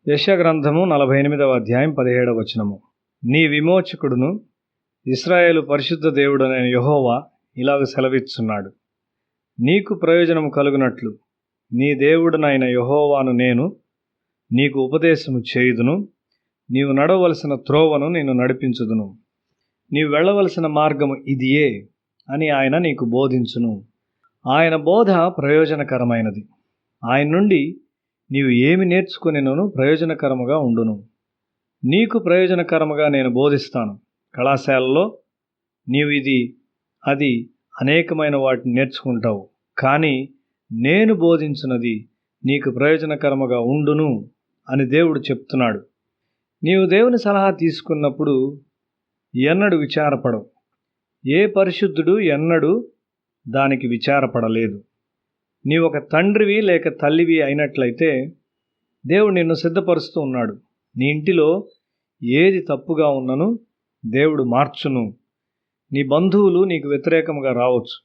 యెషయా 48వ అధ్యాయం 17వ వచనము. నీ విమోచకుడును ఇశ్రాయేలు పరిశుద్ధ దేవుడనైన యెహోవా ఇలాగ సెలవిచ్చున్నాడు. నీకు ప్రయోజనము కలుగునట్లు నీ దేవుడనైన యెహోవాను నేను నీకు ఉపదేశము చేయుదును. నీవు నడవలసిన త్రోవను నేను నడిపించుదును. నీవు వెళ్ళవలసిన మార్గము ఇదియే అని ఆయన నీకు బోధించును. ఆయన బోధ ప్రయోజనకరమైనది. ఆయన నుండి నీవు ఏమి నేర్చుకునేనో ప్రయోజనకరముగా ఉండును. నీకు ప్రయోజనకరముగా నేను బోధిస్తాను. కళాశాలలో నీవు ఇది అది అనేకమైన వాటిని నేర్చుకుంటావు, కానీ నేను బోధించినది నీకు ప్రయోజనకరముగా ఉండును అని దేవుడు చెప్తున్నాడు. నీవు దేవుని సలహా తీసుకున్నప్పుడు ఎన్నడూ విచారపడవు. ఏ పరిశుద్ధుడు ఎన్నడూ దానికి విచారపడలేదు. నీవు ఒక తండ్రివి లేక తల్లివి అయినట్లయితే దేవుడు నిన్ను సిద్ధపరుస్తూ ఉన్నాడు. నీ ఇంటిలో ఏది తప్పుగా ఉన్నను దేవుడు మార్చును. నీ బంధువులు నీకు వ్యతిరేకంగా రావచ్చు.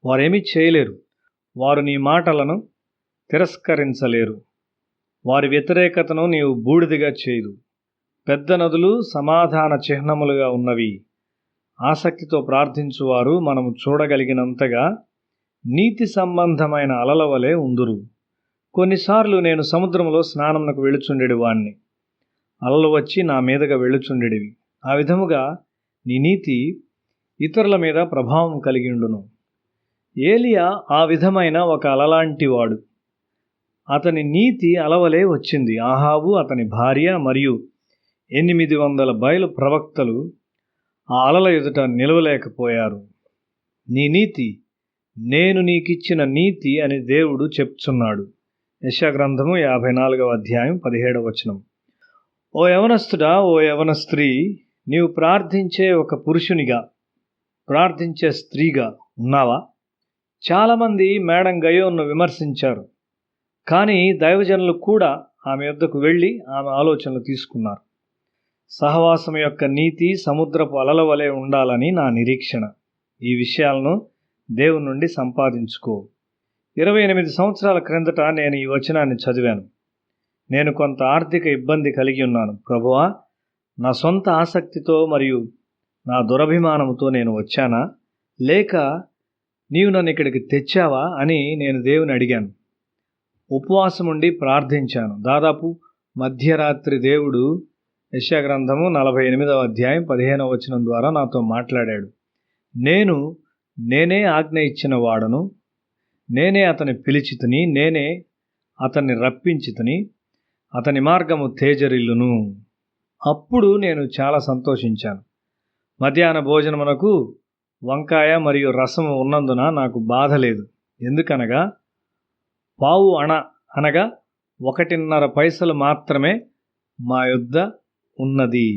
వారేమీ చేయలేరు. వారు నీ మాటలను తిరస్కరించలేరు. వారి వ్యతిరేకతను నీవు బూడిదిగా చేయదు. పెద్ద నదులు సమాధాన చిహ్నములుగా ఉన్నవి. ఆసక్తితో ప్రార్థించువారు మనము చూడగలిగినంతగా నీతి సంబంధమైన అలల వలె ఉందురు. కొన్నిసార్లు నేను సముద్రంలో స్నానమునకు వెళుచుండెడి వాణ్ణి. అలలు వచ్చి నా మీదగా వెళుచుండెడివి. ఆ విధముగా నీ నీతి ఇతరుల మీద ప్రభావం కలిగి ఉండును. ఏలియా ఆ విధమైన ఒక అలలాంటి వాడు. అతని నీతి అలవలే వచ్చింది. ఆహాబు, అతని భార్య మరియు 800 బయలు ప్రవక్తలు ఆ అలల ఎదుట నిలవలేకపోయారు. నీ నీతి నేను నీకిచ్చిన నీతి అని దేవుడు చెప్తున్నాడు. యెషయా 54వ అధ్యాయం 17వ వచనం. ఓ యవనస్తుడా, ఓ యవన స్త్రీ, నీవు ప్రార్థించే ఒక పురుషునిగా, ప్రార్థించే స్త్రీగా ఉన్నావా? చాలామంది మేడం గయోన్ను విమర్శించారు, కానీ దైవజనులు కూడా ఆమె యొద్దకు వెళ్ళి ఆమె ఆలోచనలు తీసుకున్నారు. సహవాసం యొక్క నీతి సముద్రపు అలల వలె ఉండాలని నా నిరీక్షణ. ఈ విషయాలను దేవుని నుండి సంపాదించుకో. 28 సంవత్సరాల క్రిందట నేను ఈ వచనాన్ని చదివాను. నేను కొంత ఆర్థిక ఇబ్బంది కలిగి ఉన్నాను. ప్రభువా, నా సొంత ఆసక్తితో మరియు నా దురభిమానముతో నేను వచ్చానా, లేక నీవు నన్ను ఇక్కడికి తెచ్చావా అని నేను దేవుని అడిగాను. ఉపవాసం ఉండి ప్రార్థించాను. దాదాపు మధ్యరాత్రి దేవుడు యెషయా 48వ అధ్యాయం 15వ వచనం ద్వారా నాతో మాట్లాడాడు. నేనే ఆజ్ఞ ఇచ్చిన వాడను, నేనే అతని పిలిచితిని, నేనే అతన్ని రప్పించితిని, అతని మార్గము తేజరిల్లును. అప్పుడు నేను చాలా సంతోషించాను. మధ్యాహ్న భోజనమునకు వంకాయ మరియు రసము ఉన్నందున నాకు బాధ లేదు. ఎందుకనగా పావు అణ అనగా 1.5 పైసలు మాత్రమే మా యొద్ద ఉన్నది.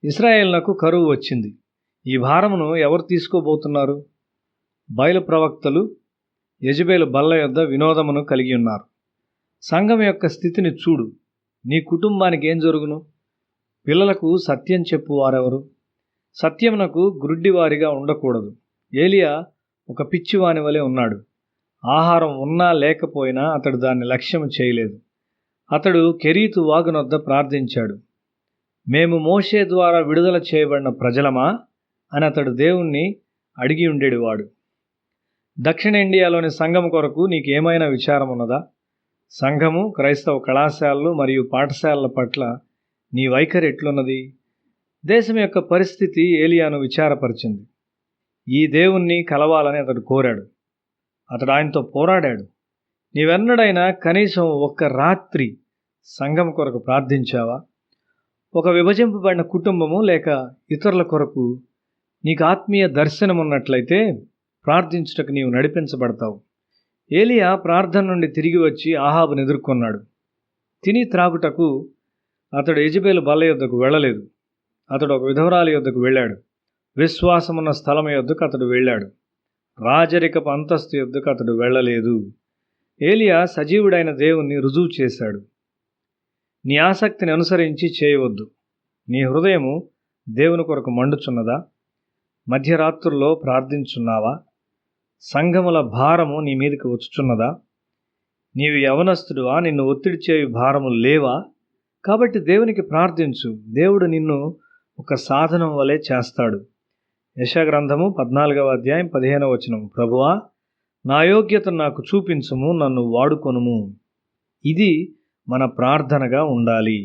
ఇశ్రాయేలునకు కరువు వచ్చింది. ఈ భారమును ఎవరు తీసుకోబోతున్నారు? బయలు ప్రవక్తలు యెజెబెలు బల్ల యొద్ద వినోదమును కలిగి ఉన్నారు. సంఘం యొక్క స్థితిని చూడు. నీ కుటుంబానికి ఏం జరుగును? పిల్లలకు సత్యం చెప్పువారెవరు? సత్యమునకు గ్రుడ్డివారిగా ఉండకూడదు. ఏలియా ఒక పిచ్చివాని వలె ఉన్నాడు. ఆహారం ఉన్నా లేకపోయినా అతడు దాన్ని లక్ష్యం చేయలేదు. అతడు కెరీతు వాగునొద్ద ప్రార్థించాడు. మేము మోషే ద్వారా విడుదల చేయబడిన ప్రజలమా అని అతడు దేవుణ్ణి అడిగి ఉండేవాడు. దక్షిణ ఇండియాలోని సంఘం కొరకు నీకు ఏమైనా విచారం ఉన్నదా? సంఘము, క్రైస్తవ కళాశాలలు మరియు పాఠశాలల పట్ల నీ వైఖరి ఎట్లున్నది? దేశం యొక్క పరిస్థితి ఏలియాను విచారపరిచింది. ఈ దేవుణ్ణి కలవాలని అతడు కోరాడు. అతడు ఆయనతో పోరాడాడు. నీవెన్నడైనా కనీసం ఒక్క రాత్రి సంఘం కొరకు ప్రార్థించావా? ఒక విభజింపబడిన కుటుంబము లేక ఇతరుల కొరకు నీకు ఆత్మీయ దర్శనం ఉన్నట్లయితే ప్రార్థించుటకు నీవు నడిపించబడతావు. ఏలియా ప్రార్థన నుండి తిరిగి వచ్చి ఆహాబును ఎదుర్కొన్నాడు. తిని త్రాగుటకు అతడు యెజెబెలు బల్ల యొద్దకు వెళ్ళలేదు. అతడు ఒక విధవరాలి యొద్దకు వెళ్ళాడు. విశ్వాసమున్న స్థలం యొద్దకు అతడు వెళ్ళాడు. రాజరికపు అంతస్తు యొద్దకు అతడు వెళ్ళలేదు. ఏలియా సజీవుడైన దేవుణ్ణి రుజువు చేశాడు. నీ ఆసక్తిని అనుసరించి చేయవద్దు. నీ హృదయము దేవుని కొరకు మండుచున్నదా? మధ్యరాత్రుల్లో ప్రార్థించున్నావా? సంఘముల భారము నీ మీదకి వచ్చుచున్నదా? నీవు యవనస్తుడువా? నిన్ను ఒత్తిడి చేయు భారములు లేవా? కాబట్టి దేవునికి ప్రార్థించు, దేవుడు నిన్ను ఒక సాధనం వలె చేస్తాడు. యెషయా గ్రంథము 14వ అధ్యాయం 15వ వచనం. ప్రభువా, నా యోగ్యతను నాకు చూపించుము, నన్ను వాడుకొనుము. ఇది మన ప్రార్థనగా ఉండాలి.